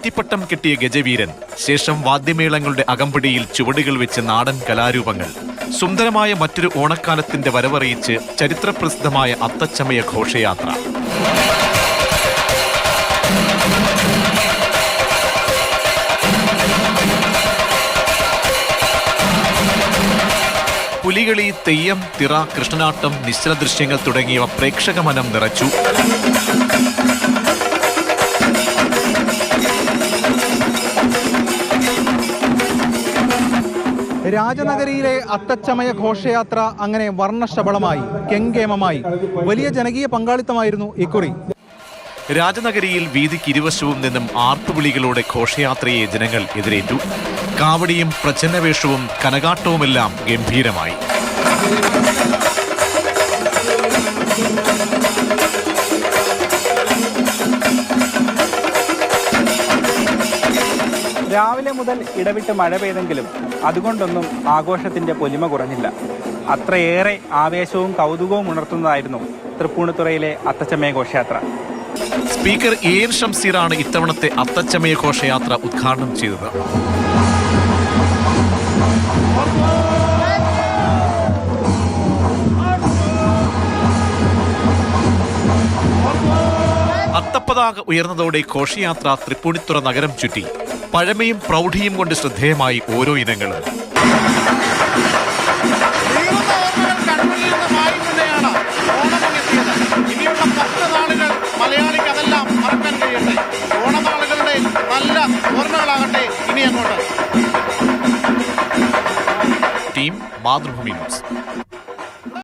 നെറ്റിപ്പട്ടം കെട്ടിയ ഗജവീരൻ, ശേഷം വാദ്യമേളങ്ങളുടെ അകമ്പടിയിൽ ചുവടുകൾ വെച്ച് നാടൻ കലാരൂപങ്ങൾ. സുന്ദരമായ മറ്റൊരു ഓണക്കാലത്തിന്റെ വരവറിയിച്ച് ചരിത്രപ്രസിദ്ധമായ അത്തച്ചമയ ഘോഷയാത്ര. പുലികളി, തെയ്യം, തിറ, കൃഷ്ണനാട്ടം, നിശ്ചല ദൃശ്യങ്ങൾ തുടങ്ങിയവ പ്രേക്ഷക മനം നിറച്ചു. രാജനഗരിയിലെ അത്തച്ചമയ ഘോഷയാത്ര അങ്ങനെ വർണ്ണശബളമായി, കെങ്കേമമായി. വലിയ ജനകീയ പങ്കാളിത്തമായിരുന്നു ഇക്കുറി. രാജനഗരിയിൽ വീതിക്ക് ഇരുവശവും നിന്നും ആർപ്പുവിളികളോടെ ഘോഷയാത്രയെ ജനങ്ങൾ എതിരേറ്റു. കാവടിയും പ്രച്ഛന്നവേഷവും കനകാട്ടവുമെല്ലാം ഗംഭീരമായി. രാവിലെ മുതൽ ഇടവിട്ട് മഴ പെയ്തെങ്കിലും അതുകൊണ്ടൊന്നും ആഘോഷത്തിന്റെ പൊലിമ കുറഞ്ഞില്ല. അത്രയേറെ ആവേശവും കൗതുകവും ഉണർത്തുന്നതായിരുന്നു തൃപ്പൂണിത്തുറയിലെ അത്തച്ചമയ ഘോഷയാത്ര. സ്പീക്കർ എൻ ഷംസീറാണ് ഇത്തവണത്തെ അത്തച്ചമയ ഘോഷയാത്ര ഉദ്ഘാടനം ചെയ്തത്. അത്തപ്പതാക ഉയർന്നതോടെ ഘോഷയാത്ര തൃപ്പൂണിത്തുറ നഗരം ചുറ്റി. പഴമയും പ്രൗഢിയും കൊണ്ട് ശ്രദ്ധേയമായി ഓരോ ഇനങ്ങളും. മലയാളിക്ക് അതെല്ലാം മറക്കാൻ കഴിയട്ടെ. ഓണനാളുകളുടെ നല്ല ഓർമ്മകളാകട്ടെ ഇനി അങ്ങോട്ട്. Team Mathrubhumi news.